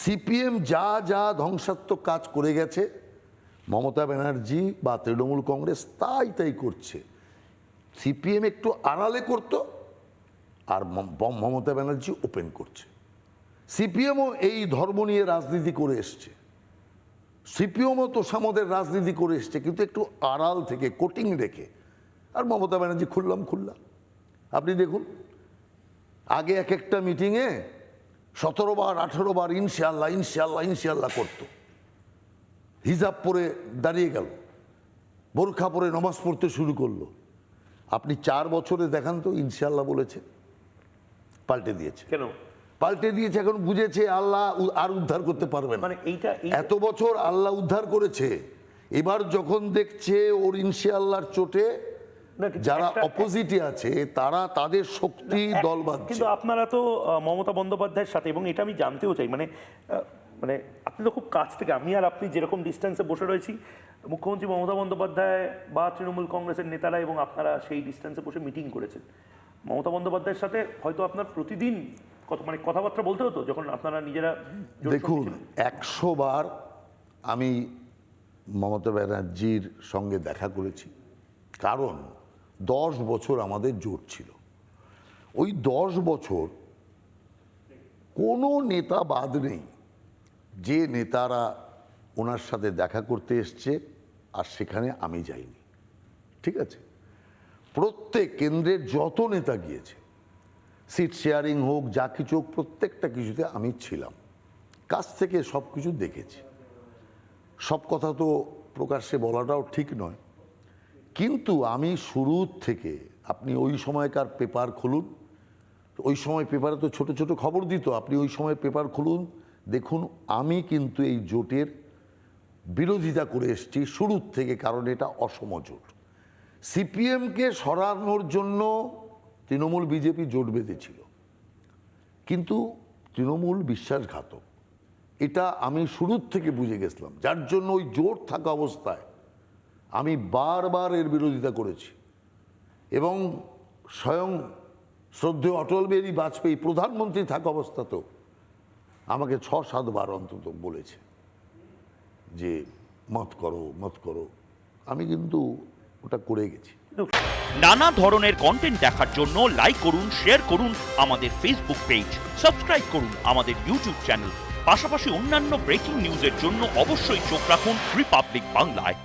CPM যা যা ধ্বংসাত্মক কাজ করে গেছে মমতা ব্যানার্জি বা তৃণমূল কংগ্রেস তাই করছে। সিপিএম একটু আড়ালে করত আর মমতা ব্যানার্জি ওপেন করছে। সিপিএমও এই ধর্ম নিয়ে রাজনীতি করে এসছে, সিপিএমও তো সামদের রাজনীতি করে এসছে, কিন্তু একটু আড়াল থেকে কোটিং রেখে। আর মমতা ব্যানার্জি খুললাম। আপনি দেখুন, আগে এক একটা মিটিংয়ে 17 বার 18 বার ইনশাআল্লাহ করতো। হিজাব পরে দাঁড়িয়ে গেল, বোরখা পরে নমাজ পড়তে শুরু করলো। আপনি 4 বছরে দেখান তো ইনশাআল্লাহ বলেছে, পাল্টে দিয়েছে। কেন পাল্টে দিয়েছে? এখন বুঝেছে আল্লাহ আর উদ্ধার করতে পারবে না। মানে এইটা এত বছর আল্লাহ উদ্ধার করেছে, এবার যখন দেখছে ওর ইনশাআল্লাহর চোটে যারা অপোজিটে আছে তারা তাদের শক্তি দল বাঁধছে। কিন্তু আপনারা তো মমতা বন্দ্যোপাধ্যায়ের সাথে, এবং এটা আমি জানতেও চাই, মানে আপনি তো খুব কাছ থেকে, আমি আর আপনি যেরকম ডিস্টেন্সে বসে রয়েছি, মুখ্যমন্ত্রী মমতা বন্দ্যোপাধ্যায় বা তৃণমূল কংগ্রেসের নেতারা এবং আপনারা সেই ডিস্টেন্সে বসে মিটিং করেছেন। মমতা বন্দ্যোপাধ্যায়ের সাথে হয়তো আপনার প্রতিদিন কথাবার্তা বলতে হতো যখন আপনারা নিজেরা। দেখুন, 100 বার আমি মমতা ব্যানার্জির সঙ্গে দেখা করেছি, কারণ 10 বছর আমাদের জোট ছিল। ওই 10 বছর কোনো নেতা বাদ নেই যে নেতারা ওনার সাথে দেখা করতে এসছে আর সেখানে আমি যাইনি। ঠিক আছে, প্রত্যেক কেন্দ্রের যত নেতা গিয়েছে, সিট শেয়ারিং হোক যা কিছু হোক, প্রত্যেকটা কিছুতে আমি ছিলাম, কাছ থেকে সব কিছু দেখেছি। সব কথা তো প্রকাশ্যে বলাটাও ঠিক নয়, কিন্তু আমি শুরুর থেকে, আপনি ওই সময়কার পেপার খুলুন, ওই সময় পেপারে তো ছোট ছোট খবর দিত, আপনি ওই সময় পেপার খুলুন, দেখুন আমি কিন্তু এই জোটের বিরোধিতা করে এসেছি শুরুর থেকে, কারণ এটা অসম জোট। সিপিএমকে সরানোর জন্য তৃণমূল বিজেপি জোট বেঁধেছিল, কিন্তু তৃণমূল বিশ্বাসঘাতক, এটা আমি শুরুর থেকে বুঝে গেছিলাম, যার জন্য ওই জোট থাকা অবস্থায় আমি বারবার এর বিরোধিতা করেছি। এবং স্বয়ং শ্রদ্ধেয় অটল বিহারী বাজপেয়ী প্রধানমন্ত্রী থাকা অবস্থাতেও আমাকে 6-7 বার অন্তত বলেছে যে মত করো। আমি কিন্তু ওটা করে গেছি। নানা ধরনের কন্টেন্ট দেখার জন্য লাইক করুন, শেয়ার করুন আমাদের ফেসবুক পেজ, সাবস্ক্রাইব করুন আমাদের ইউটিউব চ্যানেল। পাশাপাশি অন্যান্য ব্রেকিং নিউজের জন্য অবশ্যই চোখ রাখুন রিপাবলিক বাংলায়।